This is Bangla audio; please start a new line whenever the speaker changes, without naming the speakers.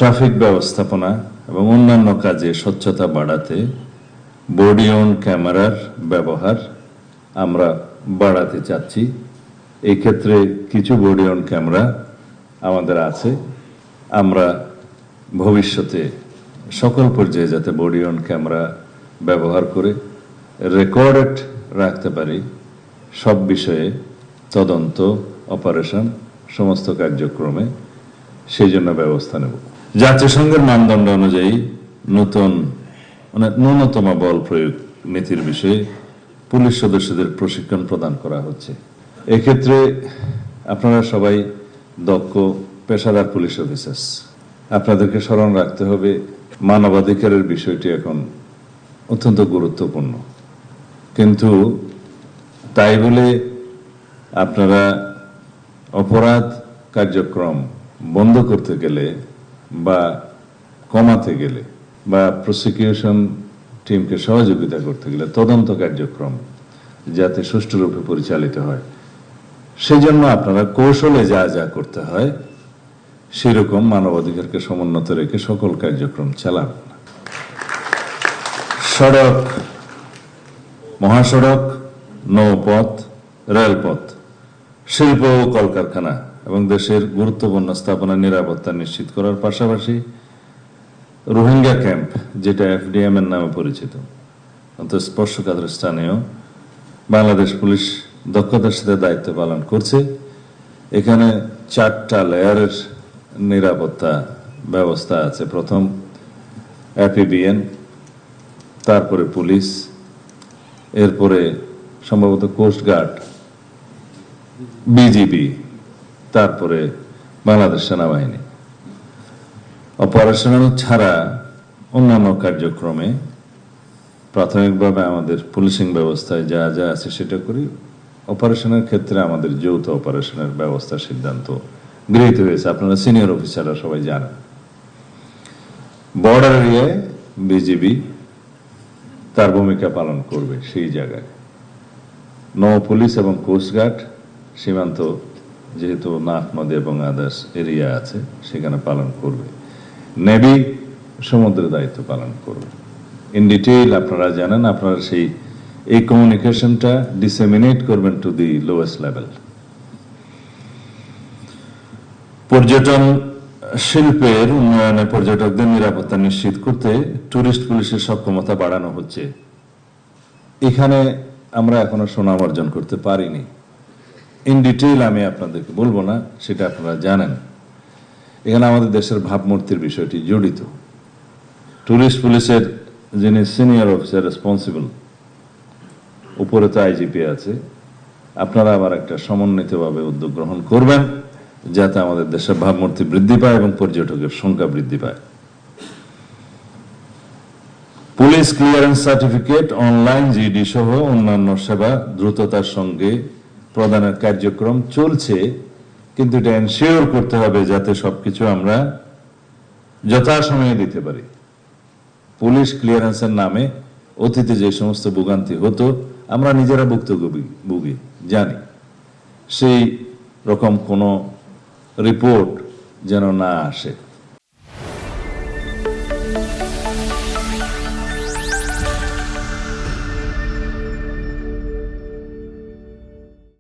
ট্রাফিক ব্যবস্থাপনা এবং অন্যান্য কাজে স্বচ্ছতা বাড়াতে বডি অন ক্যামেরার ব্যবহার আমরা বাড়াতে চাচ্ছি। এই ক্ষেত্রে কিছু বডি অন ক্যামেরা আমাদের আছে। আমরা ভবিষ্যতে সকল পর্যায়ে যাতে বডি অন ক্যামেরা ব্যবহার করে রেকর্ডেড রাখতে পারি সব বিষয়ে, তদন্ত, অপারেশন, সমস্ত কার্যক্রমে সেই জন্য ব্যবস্থা নেব। জাতিসংঘের মানদণ্ড অনুযায়ী ন্যূনতম বল প্রয়োগ নীতির বিষয়ে পুলিশ সদস্যদের প্রশিক্ষণ প্রদান করা হচ্ছে। এক্ষেত্রে আপনারা সবাই দক্ষ পেশাদার পুলিশ অফিসার্স। আপনাদেরকে স্মরণ রাখতে হবে মানবাধিকারের বিষয়টি এখন অত্যন্ত গুরুত্বপূর্ণ, কিন্তু তাই বলে আপনারা অপরাধ কার্যক্রম বন্ধ করতে গেলে বা কমাতে গেলে বা প্রসিকিউশন টিমকে সহযোগিতা করতে গেলে তদন্ত কার্যক্রম যাতে সুষ্ঠুরূপে পরিচালিত হয় সেই জন্য আপনারা কৌশলে যা যা করতে হয় সেরকম মানবাধিকারকে সমুন্নত রেখে সকল কার্যক্রম চালান। সড়ক, মহাসড়ক, নৌপথ, রেলপথ, শিল্প ও কলকারখানা এবং দেশের গুরুত্বপূর্ণ স্থাপনা নিরাপত্তা নিশ্চিত করার পাশাপাশি রোহিঙ্গা ক্যাম্প, যেটা FDM এর নামে পরিচিত, স্পর্শকাতর স্থানেও বাংলাদেশ পুলিশ দক্ষতার সাথে দায়িত্ব পালন করছে। এখানে 4টা লেয়ারের নিরাপত্তা ব্যবস্থা আছে। প্রথম APBN, তারপরে পুলিশ, এরপরে সম্ভবত কোস্টগার্ড, BGB, তারপরে বাংলাদেশ সেনাবাহিনী। অপারেশনাল ছাড়া অন্যান্য কার্যক্রমে প্রাথমিকভাবে আমাদের পুলিশিং ব্যবস্থায় যা যা আছে সেটা করি। অপারেশনের ক্ষেত্রে আমাদের যৌথ অপারেশনের ব্যবস্থার সিদ্ধান্ত গৃহীত হয়েছে, আপনারা সিনিয়র অফিসাররা সবাই জানেন। বর্ডার এরিয়ায় BGB তার ভূমিকা পালন করবে সেই জায়গায়। নৌ পুলিশ এবং কোস্টগার্ড সীমান্ত, যেহেতু নাফ নদী এবং আদার্স এরিয়া আছে, সেখানে পালন করবে। নেভি সমুদ্রের দায়িত্ব পালন করবে। ইন ডিটেইল আপনারা জানেন, আপনারা এই কমিউনিকেশনটা ডিসেমিনেট করবেন টু দি লোয়েস্ট লেভেল। পর্যটন শিল্পের উন্নয়নে পর্যটকদের নিরাপত্তা নিশ্চিত করতে টুরিস্ট পুলিশের সক্ষমতা বাড়ানো হচ্ছে। এখানে আমরা এখনো সুনাম অর্জন করতে পারিনি। ইন ডিটেইল আমি আপনাদেরকে বলবো না, সেটা আপনারা জানেন। এখানে আমাদের দেশের ভাবমূর্তির বিষয়টি জড়িত। টুরিস্ট পুলিশের যিনি সিনিয়র অফিসার রেসপন্সিবল, উপরে তো IGP আছে, আপনারা আবার একটা সমন্বিতভাবে উদ্যোগ গ্রহণ করবেন যাতে আমাদের দেশের ভাবমূর্তি বৃদ্ধি পায় এবং পর্যটকের সংখ্যা বৃদ্ধি পায়। Police clearance certificate, online GD সহ অন্যান্য সেবা দ্রুততার সঙ্গে প্রদানের কার্যক্রম চলছে, কিন্তু এটা এনশিওর করতে হবে যাতে সবকিছু আমরা যথাসময়ে দিতে পারি। পুলিশ ক্লিয়ারেন্সের নামে অতীতে যে সমস্ত ভোগান্তি হতো, আমরা নিজেরা ভুক্তভোগী জানি, সেই রকম কোনো রিপোর্ট যেন না আসে।